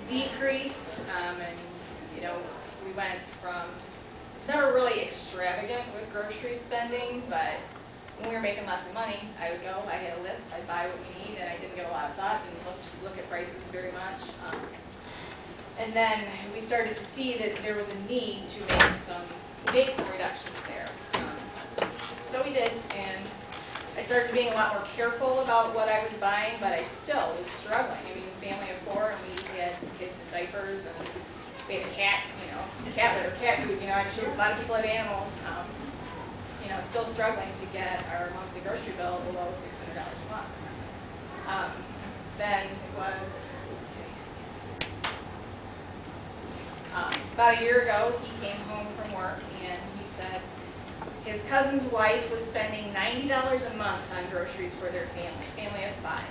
decreased, and you know, we went from, it's never really extravagant with grocery spending, but when we were making lots of money, I would go, I had a list, I'd buy what we need, and I didn't give a lot of thought, didn't look at prices very much. And then we started to see that there was a need to make some reductions there. So we did, and I started being a lot more careful about what I was buying, but I still was struggling. I mean, family of 4, and we had kids in diapers, and we had a cat, you know, cat litter, cat food. You know, I'm sure a lot of people have animals. You know, still struggling to get our monthly grocery bill below $600 a month. Then it was about a year ago. He came home from work, and he said his cousin's wife was spending $90 a month on groceries for their family of 5.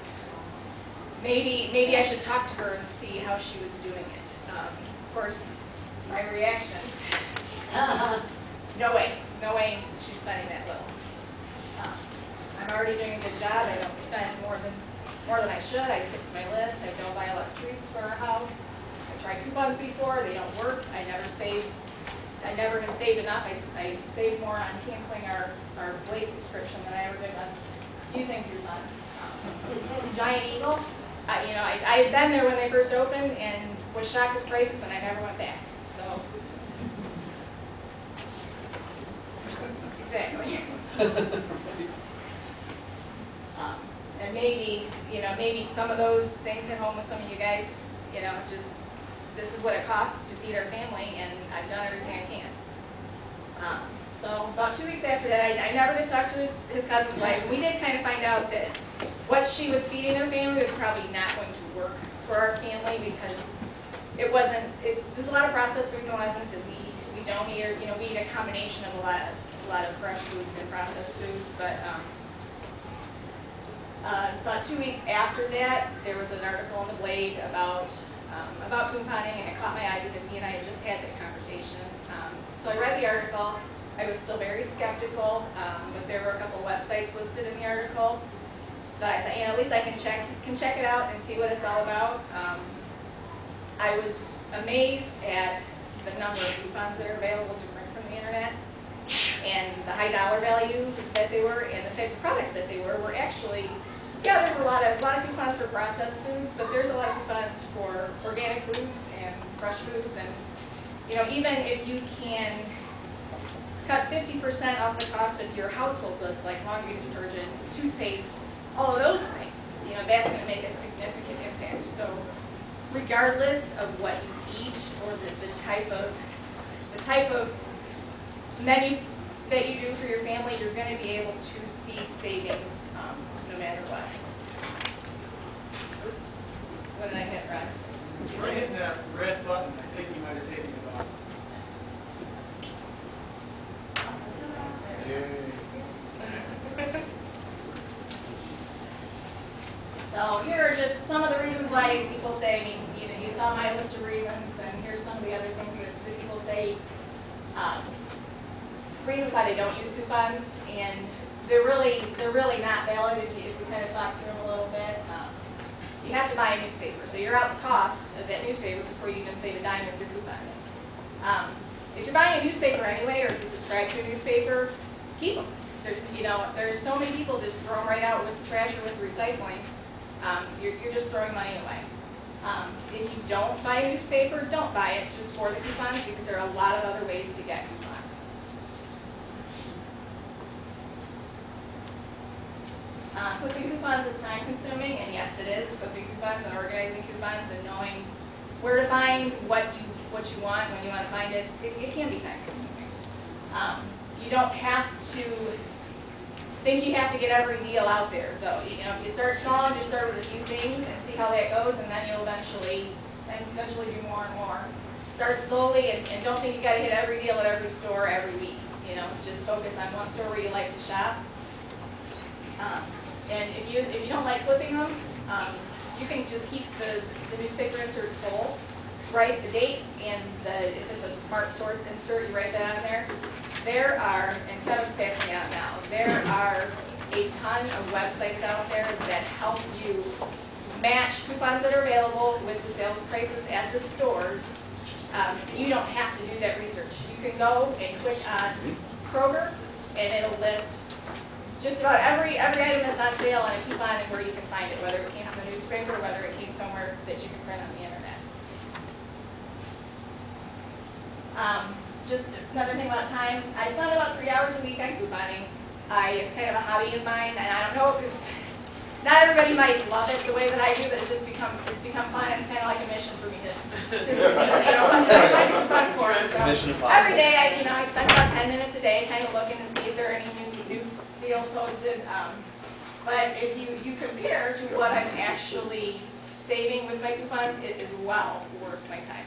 Maybe I should talk to her and see how she was doing it. Of course, my reaction, no way she's spending that little. I'm already doing a good job. I don't spend more than I should. I stick to my list. I don't buy electrics for our house. I've tried coupons before. They don't work. I never have saved enough. I saved more on canceling our Blade subscription than I ever did on using coupons. Giant Eagle, you know, I had been there when they first opened and was shocked with prices, and I never went back. So, exactly. And maybe some of those things hit home with some of you guys. You know, it's just, this is what it costs to feed our family, and I've done everything I can. So about 2 weeks after that, I never did talk to his cousin's wife. And we did kind of find out that what she was feeding their family was probably not going to work for our family, because there's a lot of processed foods and a lot of things that we don't eat, or, you know, we eat a combination of a lot of fresh foods and processed foods. But about 2 weeks after that, there was an article in the Blade about couponing, and it caught my eye because he and I had just had that conversation. So I read the article. I was still very skeptical, but there were a couple websites listed in the article that I thought, you know, at least I can check it out and see what it's all about. I was amazed at the number of coupons that are available to print from the internet, and the high dollar value that they were, and the types of products that they were actually, yeah, there's a lot of coupons for processed foods, but there's a lot of coupons for organic foods and fresh foods, and you know, even if you can cut 50% off the cost of your household goods like laundry detergent, toothpaste, all of those things, you know, that's going to make a significant impact. So regardless of what you eat or the type of menu that you do for your family, you're going to be able to see savings no matter what. Oops. What did I hit, Ron? You were hitting that red button. I think you might have taken it off. So here are just some of the reasons why people say, I mean, you saw my list of reasons, and here's some of the other things that people say, reasons why they don't use coupons, and they're really not valid if we kind of talk through them a little bit. You have to buy a newspaper, so you're out the cost of that newspaper before you can save a dime with your coupons. If you're buying a newspaper anyway, or if you subscribe to a newspaper, keep them. There's so many people just throw them right out with the trash or with recycling. You're just throwing money away. If you don't buy a newspaper, don't buy it just for the coupons, because there are a lot of other ways to get coupons. Clipping coupons is time consuming, and yes it is, clipping coupons and organizing coupons and knowing where to find what you want when you want to find it, it can be time consuming. You don't have to think you have to get every deal out there, though. You know, if you start small, just start with a few things and see how that goes, and then you'll eventually do more and more. Start slowly, and don't think you got to hit every deal at every store every week. You know, just focus on one store where you like to shop. And if you don't like clipping them, you can just keep the newspaper inserts full. Write the date, and if it's a smart source insert, you write that on there. There are, and Kevin's passing out now, there are a ton of websites out there that help you match coupons that are available with the sales prices at the stores. So you don't have to do that research. You can go and click on Kroger, and it'll list just about every item that's on sale on a coupon and where you can find it, whether it came from the newspaper or whether it came somewhere that you can print on the internet. Just another thing about time, I spend about 3 hours a week on couponing. It's kind of a hobby of mine, and I don't know, not everybody might love it the way that I do, but it's become fun. It's kind of like a mission for me to it's fun for it. So Mission impossible. every day, I spend about 10 minutes a day kind of looking to see if there are any new deals posted. But if you compare to what I'm actually saving with my coupons, it is well worth my time.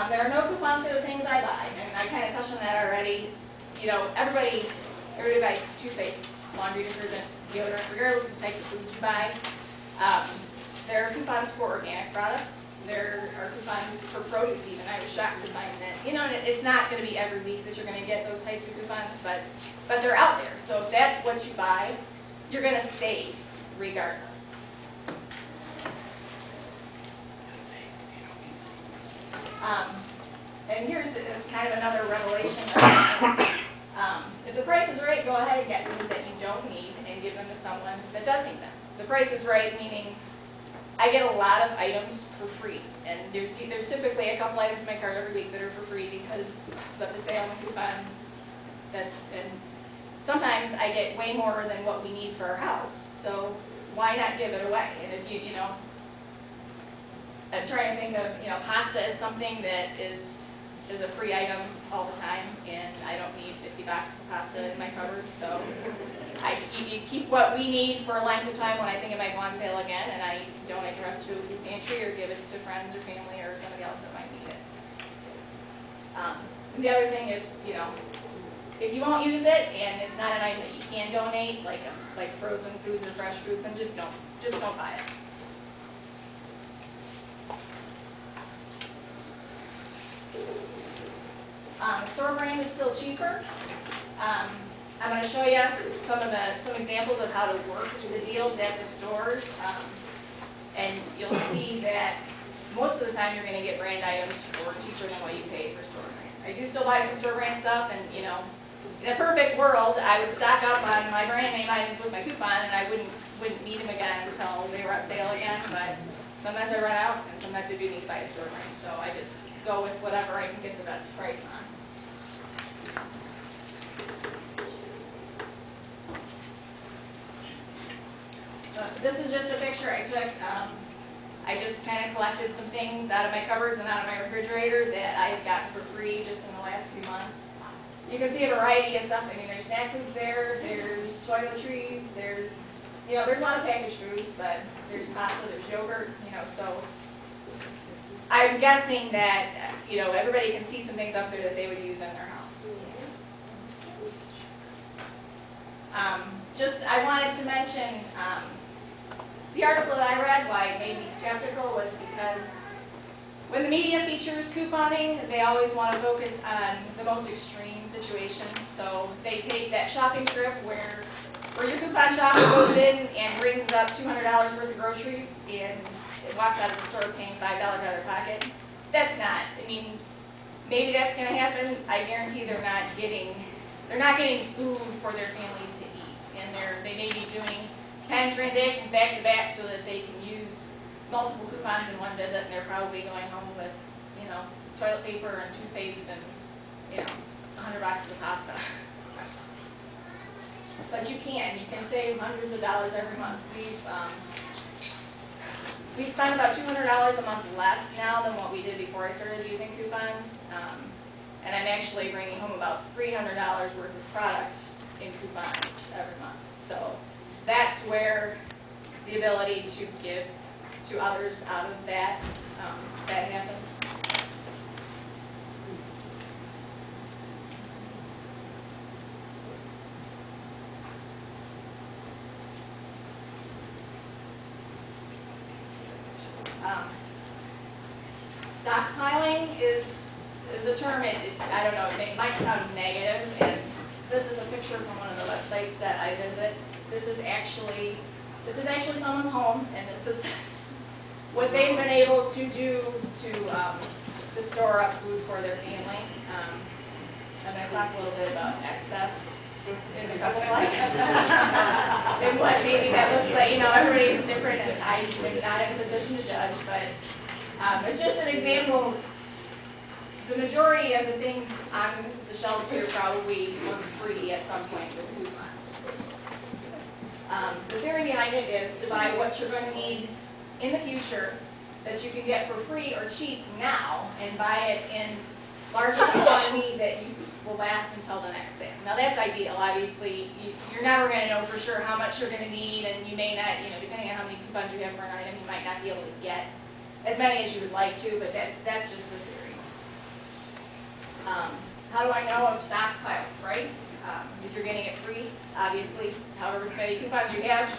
There are no coupons for the things I buy, and I kind of touched on that already. Everybody buys toothpaste, laundry detergent, deodorant, regardless of the type of foods you buy. There are coupons for organic products. There are coupons for produce even. I was shocked to find that. It's not going to be every week that you're going to get those types of coupons, but they're out there. So if that's what you buy, you're going to save regardless. And here's kind of another revelation. If the price is right, go ahead and get things that you don't need and give them to someone that does need them. The price is right, meaning I get a lot of items for free. And there's typically a couple items in my cart every week that are for free because of the sale and coupon. And sometimes I get way more than what we need for our house. So why not give it away? And if I'm trying to think of, pasta is something that is a free item all the time, and I don't need 50 boxes of pasta in my cupboard, so you keep what we need for a length of time when I think it might go on sale again, and I donate the rest to a food pantry or give it to friends or family or somebody else that might need it. And the other thing is, if you won't use it and it's not an item that you can donate, like frozen foods or fresh foods, then just don't buy it. Store brand is still cheaper. I'm going to show you some examples of how to work the deals at the stores, and you'll see that most of the time you're going to get brand items for cheaper than what you pay for store brand. I do still buy some store brand stuff, and in a perfect world, I would stock up on my brand name items with my coupon, and I wouldn't need them again until they were on sale again. But sometimes I run out, and sometimes I do need to buy a store brand, so I just go with whatever I can get the best price on. This is just a picture I took. I just kind of collected some things out of my cupboards and out of my refrigerator that I've gotten for free just in the last few months. You can see a variety of stuff. I mean, there's snack foods there, there's toiletries, there's a lot of packaged foods, but there's pasta, there's yogurt, so I'm guessing that, everybody can see some things up there that they would use in their house. I wanted to mention the article that I read, why it made me skeptical, was because when the media features couponing, they always want to focus on the most extreme situations. So they take that shopping trip where your coupon shopper goes in and brings up $200 worth of groceries and it walks out of the store paying $5 out of their pocket. That's not. I mean, maybe that's going to happen. I guarantee they're not getting food for their family to eat, and they may be doing 10 transactions back to back so that they can use multiple coupons in one visit, and they're probably going home with, toilet paper and toothpaste and, 100 boxes of pasta. But you can save hundreds of dollars every month. We spend about $200 a month less now than what we did before I started using coupons, and I'm actually bringing home about $300 worth of product in coupons every month. So that's where the ability to give to others out of that happens. Stockpiling is a term, I don't know, it might sound negative, and this is a picture from one of the websites that I visit. This is actually someone's home, and this is what they've been able to do to store up food for their family. I'm going to talk a little bit about excess in a couple slides. And what maybe that looks like. You know, everybody is different, and I'm not in a position to judge, but it's just an example. The majority of the things on the shelves here probably were free at some point with coupons. The theory behind it is to buy what you're going to need in the future that you can get for free or cheap now, and buy it in large enough quantity that you will last until the next sale. Now that's ideal. Obviously, you're never going to know for sure how much you're going to need, and you may not, depending on how many coupons you have for an item, you might not be able to get as many as you would like to, but that's just the theory. How do I know a stockpile price? If you're getting it free, obviously, however many coupons you have,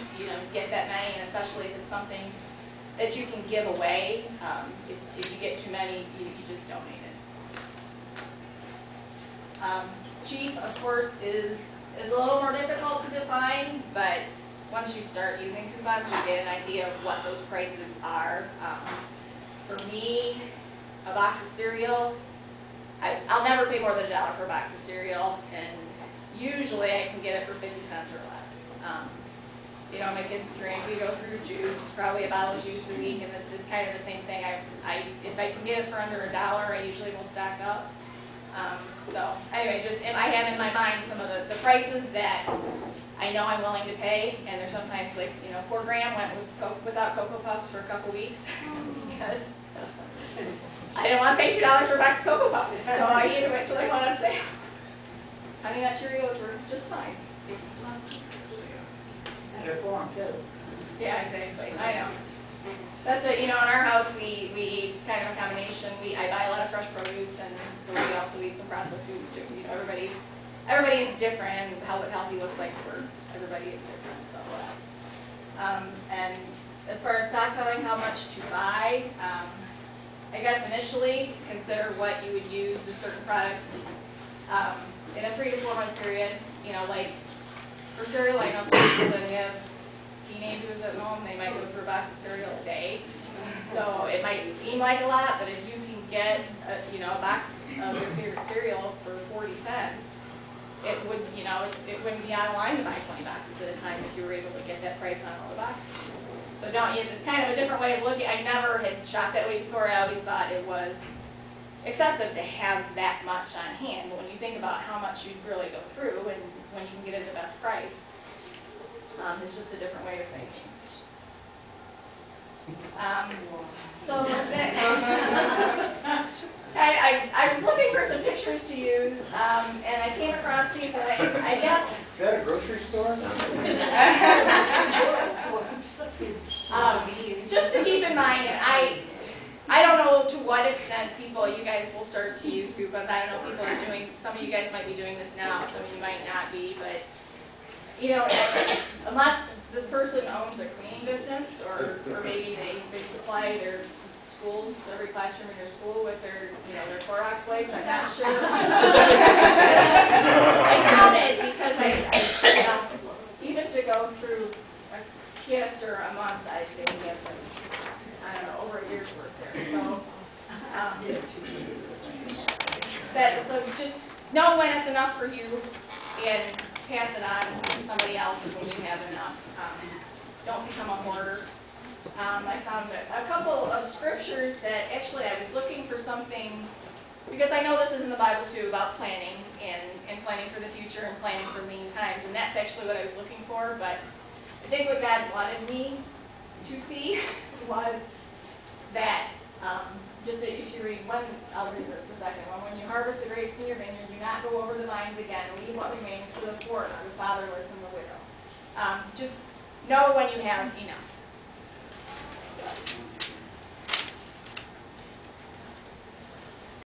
get that many, and especially if it's something that you can give away. If you get too many, you just donate it. Cheap, of course, is a little more difficult to define, but once you start using coupons, you get an idea of what those prices are. For me, a box of cereal, I'll never pay more than $1 for a box of cereal, and usually I can get it for 50 cents or less. My kids drink, we go through juice, probably a bottle of juice a week, and it's kind of the same thing. If I can get it for under $1, I usually will stock up. So anyway, just I have in my mind some of the prices that I know I'm willing to pay, and there's sometimes like 4 gram went without Cocoa Puffs for a couple weeks because I didn't want to pay $2 for a box of Cocoa Puffs, so I ate it until they went on sale. Honey Nut Cheerios were just fine. They're foreign too. Yeah, exactly. I know. That's it. In our house we eat kind of a combination. I buy a lot of fresh produce, and we also eat some processed foods too. Everybody is different, and how what healthy looks like for everybody is different. So, and as far as stockpiling, how much to buy, I guess initially consider what you would use of certain products in a 3 to 4 month period. Like for cereal, I know some people that have teenagers at home, they might go through a box of cereal a day. So it might seem like a lot, but if you can get a box of your favorite cereal for 40 cents, it would it wouldn't be out of line to buy 20 boxes at a time if you were able to get that price on all the boxes. So it's kind of a different way of looking. I never had shopped that way before. I always thought it was excessive to have that much on hand. But when you think about how much you'd really go through and when you can get it at the best price, it's just a different way of thinking. I was looking for some pictures to use, and I came across these, and I guess... Is that a grocery store? Just to keep in mind, and I don't know to what extent you guys will start to use coupons. I don't know, people are doing, some of you guys might be doing this now, some of you might not be, but, unless this person owns a cleaning business, or maybe they supply their schools, every classroom in their school with their Clorox wipes, I'm not sure. I counted because even to go through a canister a month, I think we have over a year's worth there. So just know when it's enough for you and pass it on to somebody else when you have enough. Don't become a hoarder. I found a couple of scriptures that actually I was looking for something, because I know this is in the Bible too, about planning and planning for the future and planning for lean times, and that's actually what I was looking for, but I think what God wanted me to see was that, just that if you read I'll read the second one. When you harvest the grapes in your vineyard, do not go over the vines again. Leave what remains for the poor, the fatherless, and the widow. Just know when you have enough.